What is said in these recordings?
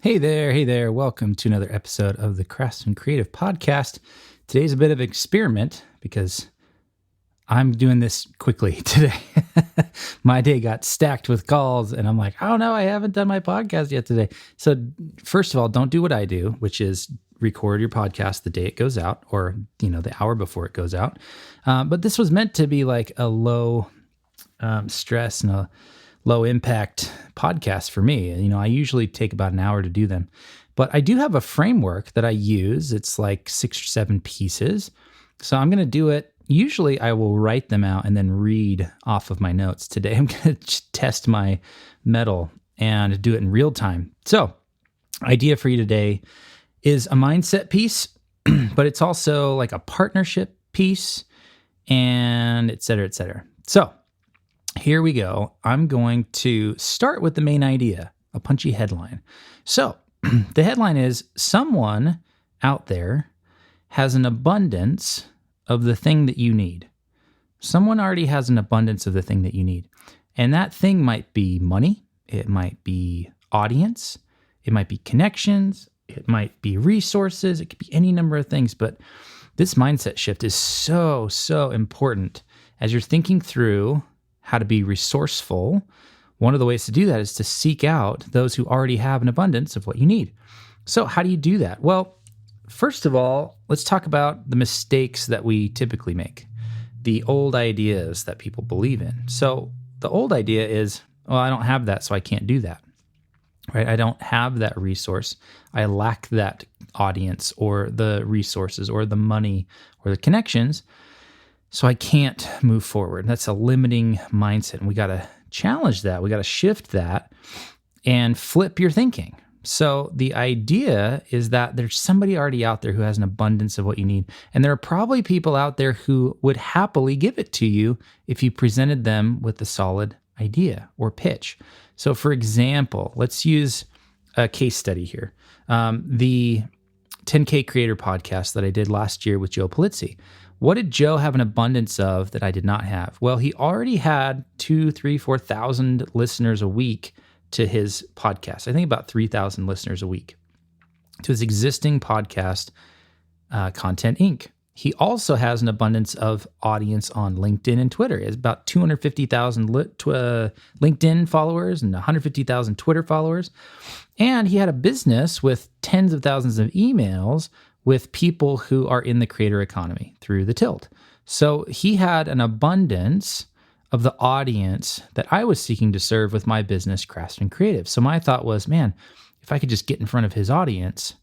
Hey there. Welcome to another episode of the Craftsman Creative Podcast. Today's a bit of an experiment because I'm doing this quickly today. My day got stacked with calls and I'm like, oh no, I haven't done my podcast yet today. So first of all, don't do what I do, which is record your podcast the day it goes out or, the hour before it goes out. But this was meant to be like a low stress and a low impact podcast for me. I usually take about an hour to do them, but I do have a framework that I use. It's like 6 or 7 pieces. So I'm going to do it. Usually I will write them out and then read off of my notes. Today I'm going to test my metal and do it in real time. So idea for you today is a mindset piece, but it's also like a partnership piece and et cetera, et cetera. So here we go. I'm going to start with the main idea, a punchy headline. So the headline is, someone out there has an abundance of the thing that you need. Someone already has an abundance of the thing that you need. And that thing might be money. It might be audience. It might be connections. It might be resources. It could be any number of things. But this mindset shift is so important as you're thinking through how to be resourceful. One of the ways to do that is to seek out those who already have an abundance of what you need. So how do you do that? Well, first of all, let's talk about the mistakes that we typically make, the old ideas that people believe in. So the old idea is, well, I don't have that, so I can't do that, right? I don't have that resource. I lack that audience or the resources or the money or the connections, so I can't move forward. That's a limiting mindset, and we got to challenge that. We got to shift that and flip your thinking. So the idea is that there's somebody already out there who has an abundance of what you need, and there are probably people out there who would happily give it to you if you presented them with a solid idea or pitch. So for example, let's use a case study here. The 10K Creator podcast that I did last year with Joe Polizzi. What did Joe have an abundance of that I did not have? Well, he already had 2,000, 3,000, 4,000 listeners a week to his podcast. I think about 3,000 listeners a week to his existing podcast, Content Inc. He also has an abundance of audience on LinkedIn and Twitter. He has about 250,000 LinkedIn followers and 150,000 Twitter followers. And he had a business with tens of thousands of emails with people who are in the creator economy through The Tilt. So he had an abundance of the audience that I was seeking to serve with my business, Craftsman Creative. So my thought was, man, if I could just get in front of his audience,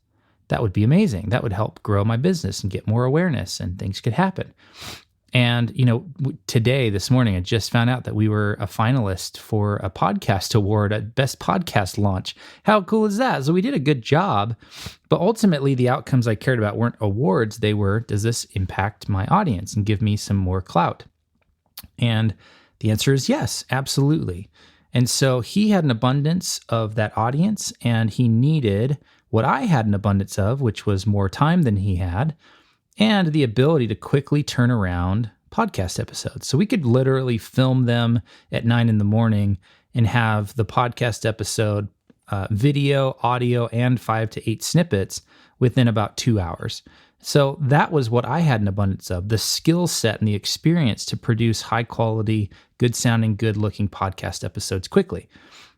that would be amazing. That would help grow my business and get more awareness and things could happen. And, today, this morning, I just found out that we were a finalist for a podcast award at Best Podcast Launch. How cool is that? So we did a good job, but ultimately the outcomes I cared about weren't awards. They were, does this impact my audience and give me some more clout? And the answer is yes, absolutely. And so he had an abundance of that audience and he needed what I had an abundance of, which was more time than he had, and the ability to quickly turn around podcast episodes. So we could literally film them at 9 a.m. and have the podcast episode, video, audio, and 5 to 8 snippets within about 2 hours. So that was what I had an abundance of, the skill set and the experience to produce high quality, good sounding, good looking podcast episodes quickly.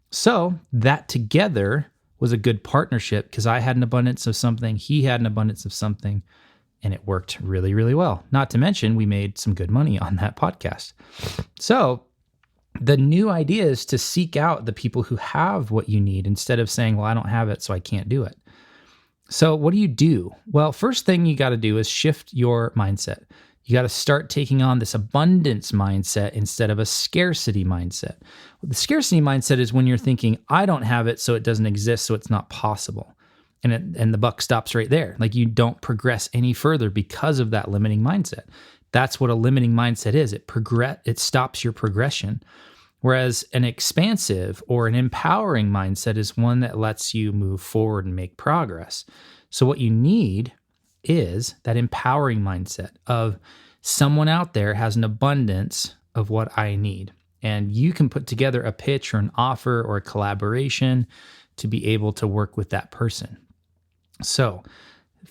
So that together was a good partnership because I had an abundance of something, he had an abundance of something, and it worked really, really well. Not to mention, we made some good money on that podcast. So the new idea is to seek out the people who have what you need instead of saying, well, I don't have it, so I can't do it. So what do you do? Well, first thing you got to do is shift your mindset. You got to start taking on this abundance mindset instead of a scarcity mindset. The scarcity mindset is when you're thinking, I don't have it, so it doesn't exist, so it's not possible. And the buck stops right there. Like you don't progress any further because of that limiting mindset. That's what a limiting mindset is. It stops your progression. Whereas an expansive or an empowering mindset is one that lets you move forward and make progress. So what you need is that empowering mindset of someone out there has an abundance of what I need. And you can put together a pitch or an offer or a collaboration to be able to work with that person. So,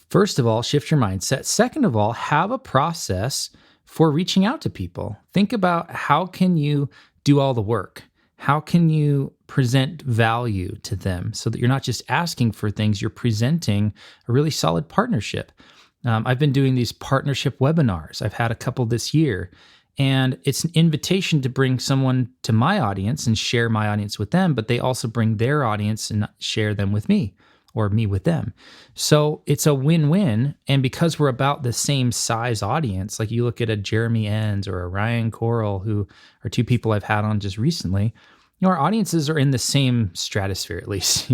first of all, shift your mindset. Second of all, have a process for reaching out to people. Think about how can you do all the work? How can you present value to them so that you're not just asking for things, you're presenting a really solid partnership. I've been doing these partnership webinars. I've had a couple this year, and it's an invitation to bring someone to my audience and share my audience with them, but they also bring their audience and share them with me, or me with them. So it's a win-win. And because we're about the same size audience, like you look at a Jeremy Enns or a Ryan Coral, who are two people I've had on just recently, our audiences are in the same stratosphere, at least.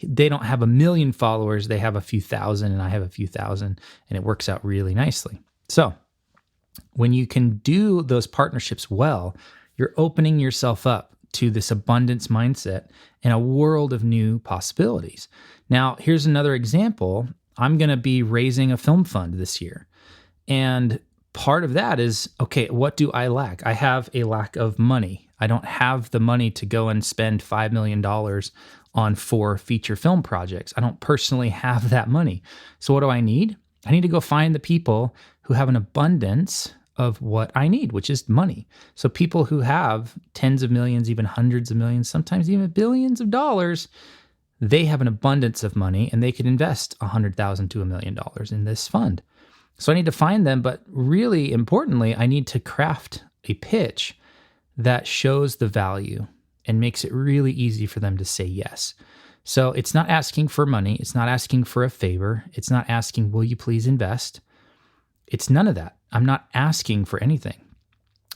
They don't have 1 million followers. They have a few thousand, and I have a few thousand, and it works out really nicely. So when you can do those partnerships well, you're opening yourself up to this abundance mindset and a world of new possibilities. Now, here's another example. I'm going to be raising a film fund this year. And part of that is, okay, what do I lack? I have a lack of money. I don't have the money to go and spend $5 million on 4 feature film projects. I don't personally have that money. So what do I need? I need to go find the people who have an abundance of what I need, which is money. So people who have tens of millions, even hundreds of millions, sometimes even billions of dollars, they have an abundance of money and they could invest $100,000 to $1 million in this fund. So I need to find them, but really importantly, I need to craft a pitch that shows the value and makes it really easy for them to say yes. So it's not asking for money. It's not asking for a favor. It's not asking, will you please invest? It's none of that. I'm not asking for anything.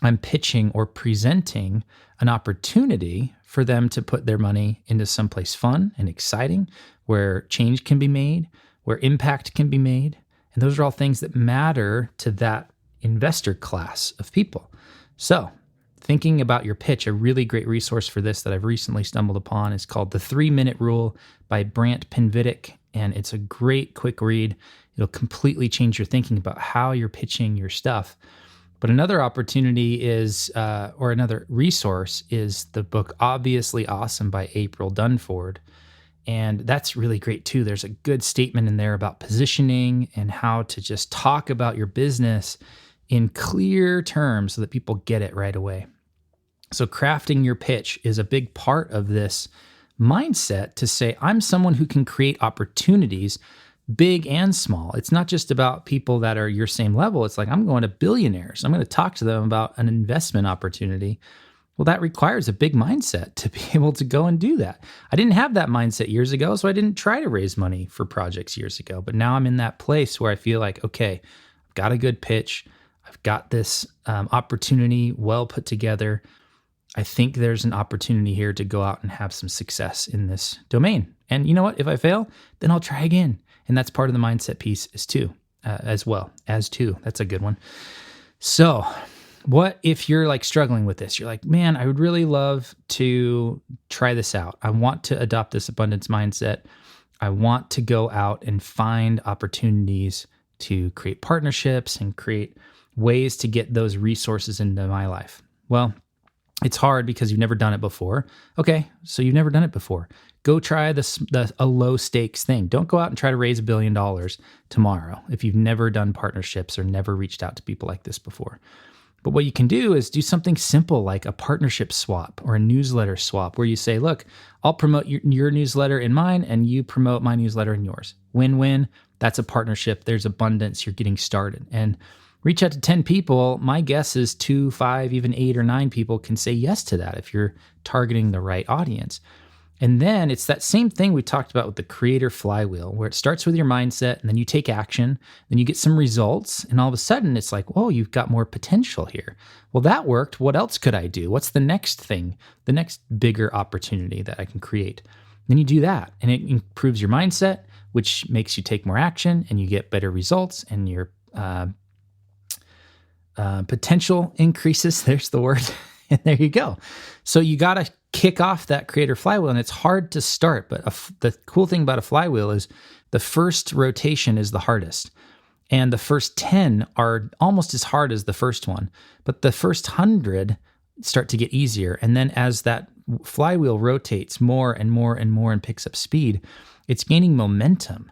I'm pitching or presenting an opportunity for them to put their money into someplace fun and exciting, where change can be made, where impact can be made. And those are all things that matter to that investor class of people. So thinking about your pitch, a really great resource for this that I've recently stumbled upon is called The 3-Minute Rule by Brant Pinvidic. And it's a great quick read. It'll completely change your thinking about how you're pitching your stuff. But another opportunity is, or another resource is the book Obviously Awesome by April Dunford. And that's really great too. There's a good statement in there about positioning and how to just talk about your business in clear terms so that people get it right away. So crafting your pitch is a big part of this mindset to say, I'm someone who can create opportunities, big and small. It's not just about people that are your same level. It's like, I'm going to billionaires. I'm going to talk to them about an investment opportunity. Well, that requires a big mindset to be able to go and do that. I didn't have that mindset years ago, so I didn't try to raise money for projects years ago. But now I'm in that place where I feel like, okay, I've got a good pitch. I've got this opportunity well put together. I think there's an opportunity here to go out and have some success in this domain. And you know what? If I fail, then I'll try again. And that's part of the mindset piece as well. That's a good one. So what if you're like struggling with this? You're like, man, I would really love to try this out. I want to adopt this abundance mindset. I want to go out and find opportunities to create partnerships and create ways to get those resources into my life. Well, it's hard because you've never done it before. Okay, so you've never done it before. Go try a low stakes thing. Don't go out and try to raise $1 billion tomorrow if you've never done partnerships or never reached out to people like this before. But what you can do is do something simple like a partnership swap or a newsletter swap where you say, look, I'll promote your newsletter in mine and you promote my newsletter in yours. Win-win. That's a partnership. There's abundance. You're getting started. And reach out to 10 people. My guess is 2, 5, even 8 or 9 people can say yes to that if you're targeting the right audience. And then it's that same thing we talked about with the creator flywheel, where it starts with your mindset and then you take action, then you get some results, and all of a sudden it's like, whoa, you've got more potential here. Well, that worked. What else could I do? What's the next thing, the next bigger opportunity that I can create? Then you do that, and it improves your mindset, which makes you take more action, and you get better results, and your potential increases. There's the word. And there you go. So you got to kick off that creator flywheel, and it's hard to start. But the cool thing about a flywheel is the first rotation is the hardest. And the first 10 are almost as hard as the first one. But the first 100 start to get easier. And then as that flywheel rotates more and more and more and picks up speed, it's gaining momentum.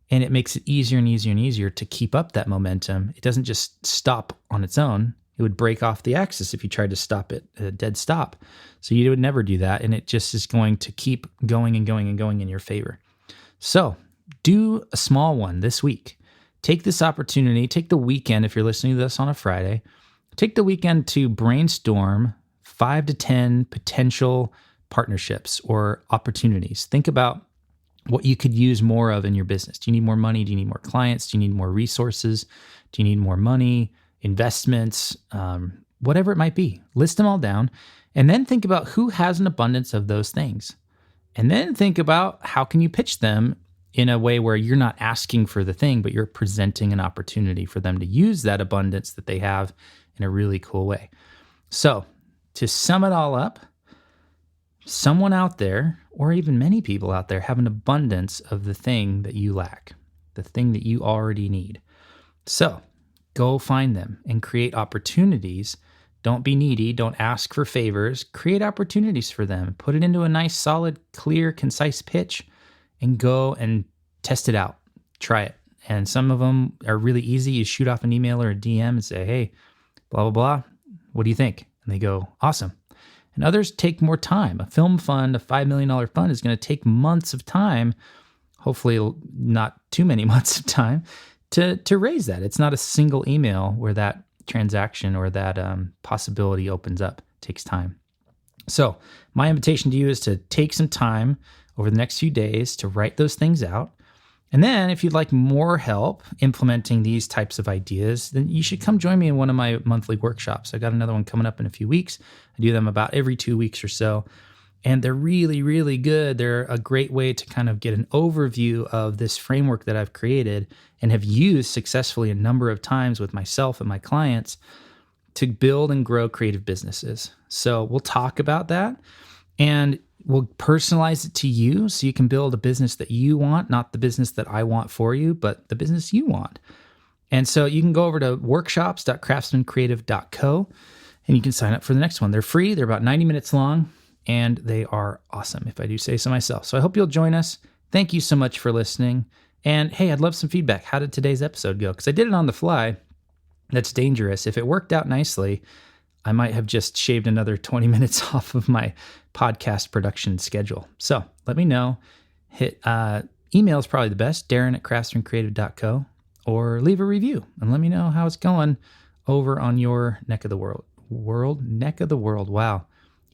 And it makes it easier and easier and easier to keep up that momentum. It doesn't just stop on its own. It would break off the axis if you tried to stop it at a dead stop. So you would never do that. And it just is going to keep going and going and going in your favor. So do a small one this week. Take this opportunity, take the weekend, if you're listening to this on a Friday, take the weekend to brainstorm 5 to 10 potential partnerships or opportunities. Think about what you could use more of in your business. Do you need more money? Do you need more clients? Do you need more resources? Do you need more money, investments, whatever it might be? List them all down and then think about who has an abundance of those things. And then think about how can you pitch them in a way where you're not asking for the thing, but you're presenting an opportunity for them to use that abundance that they have in a really cool way. So to sum it all up, someone out there, or even many people out there, have an abundance of the thing that you lack, the thing that you already need. So go find them and create opportunities. Don't be needy. Don't ask for favors. Create opportunities for them. Put it into a nice, solid, clear, concise pitch and go and test it out. Try it. And some of them are really easy. You shoot off an email or a DM and say, hey, blah, blah, blah. What do you think? And they go, awesome. And others take more time. A film fund, a $5 million fund is going to take months of time, hopefully not too many months of time, to raise that. It's not a single email where that transaction or that possibility opens up. It takes time. So my invitation to you is to take some time over the next few days to write those things out. And then if you'd like more help implementing these types of ideas, then you should come join me in one of my monthly workshops. I got another one coming up in a few weeks. I do them about every 2 weeks or so. And they're really, really good. They're a great way to kind of get an overview of this framework that I've created and have used successfully a number of times with myself and my clients to build and grow creative businesses. So we'll talk about that. And we'll personalize it to you so you can build a business that you want, not the business that I want for you, but the business you want. And so you can go over to workshops.craftsmancreative.co and you can sign up for the next one. They're free. They're about 90 minutes long and they are awesome, if I do say so myself. So I hope you'll join us. Thank you so much for listening. And hey, I'd love some feedback. How did today's episode go? Because I did it on the fly. That's dangerous. If it worked out nicely, I might have just shaved another 20 minutes off of my podcast production schedule. So let me know. Hit email is probably the best, Darren@craftsmancreative.co, or leave a review and let me know how it's going over on your neck of the world. Neck of the world. Wow.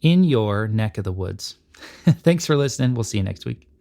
In your neck of the woods. Thanks for listening. We'll see you next week.